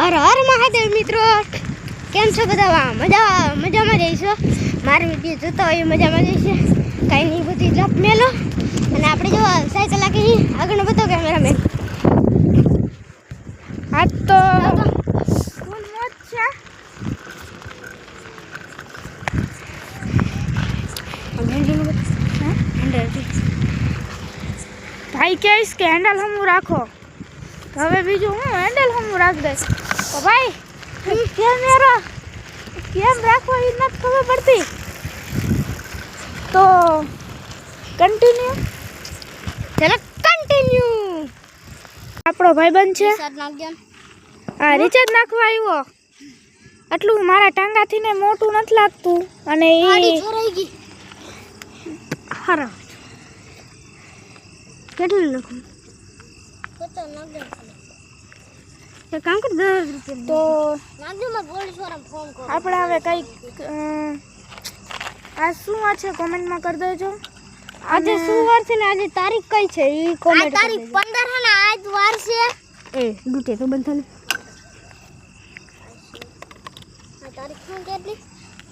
હર હર મહાદેવ મિત્રો, કેમ છો બધા? મજામાં જઈશો. મારો વિડીયો જોતા હોય મજામાં જઈશે. કાંઈ નહીં, બધી લપ મેલો. અને આપણે જો સાયકલ આખી આગળ બધો કેમેરામેન આજ તો ફૂલ મોજ છે. ભાઈ કહીશ કે હેન્ડલ હમું રાખો, હવે બીજું હું હેન્ડલ હમું રાખી દઈશ. તો ભાઈ કેમેરા કેમ રાખવો એ નથી ખબર પડતી, તો કન્ટિન્યુ. ચલો કન્ટિન્યુ. આપણો ભાઈબંધ છે આ રિચાર્જ નાખવા આવ્યો. આટલું મારા ટાંગાથી ને મોટું નથી લાગતું. અને એ હારા કેટલું નાખું કામ કર 10 રૂપિયા તો પોલીસ વાળાને ફોન કરો. આપણે હવે કંઈક આ શું આ છે કોમેન્ટમાં કરી દેજો. આજે શું વાર છે ને આજે તારીખ કઈ છે એ કોમેન્ટ તારીખ 15 છે ને આજ વાર છે. એ ડૂટે તો બંધ થાને. આ તારીખ શું કેટલી?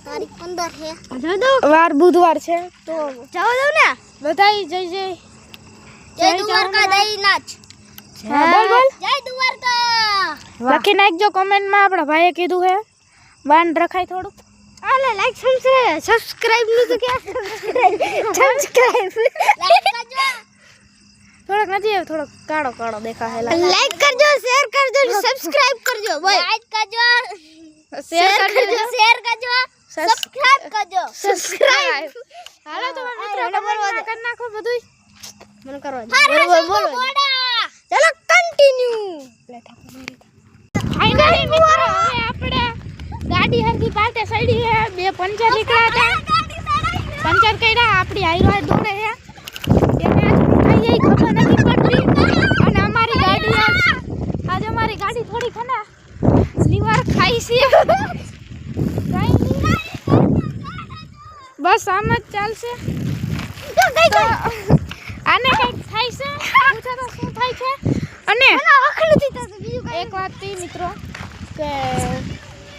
તારીખ 15 છે. જો દો વાર બુધવાર છે. તો જાવ દો ને બધાય જય જય જય દ્વારકા દઈનાથ. બોલ બોલ જય દ્વારકા લખી નાખજો કોમેન્ટમાં. આપણા ભાઈએ કીધું હે બાન રખાય થોડું. આલે લાઈક સબસ્ક્રાઇબ નું તો કે સબસ્ક્રાઇબ લાઈક કરજો. થોડોક નથી આવ્યો, થોડોક કાળો કાળો દેખાય. લાઈક કરજો, શેર કરજો, સબસ્ક્રાઇબ કરજો. બોલ લાઈક કરજો, શેર કરજો, સબસ્ક્રાઇબ કરજો. સબસ્ક્રાઇબ હાલો તો મિત્રો કમેન્ટમાં કરી નાખો બધું. મને કરવા દે. બોલો ચલો કન્ટિન્યુ. ફાઇનલી મિત્રો હવે આપણે ગાડી હરકી પાટે સડી હે. બે પંચર નીકળ્યા હતા, પંચર કર્યા. આપણી હાઈરો દોડે હે, એને આજ કઈ ખબર નથી પડતી. અને અમારી ગાડી આજ અમારી ગાડી થોડી ખના લીવર ખાઈ છે. કઈ નહીં, બસ આમ જ ચાલશે. આને કંઈક થાય છે, પૂછો તો શું થાય છે. અને એક વાત તો મિત્રો કે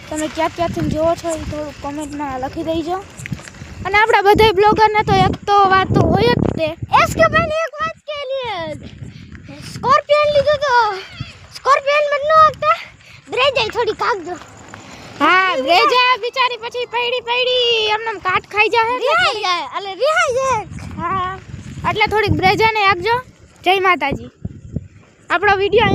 તમે ક્યાંથી જોવો છો એ થોડું કોમેન્ટમાં લખી દેજો. અને આપણા બધા બ્લોગરને તો એક તો વાત તો હોય જ તે. इसके पहले एक बात के लिए स्कॉर्पियन લીધો તો સ્કોર્પિયન મતનો હતા બ્રેજા થોડી કાગજો. હા બ્રેજા બિચારી પછી પડી એમને કાટ ખાઈ જાય. રિહાઈ જાય અલે રિહાઈ જાય. હા એટલે થોડીક બ્રેજાને આપજો. જય માતાજી. આપણો વિડીયો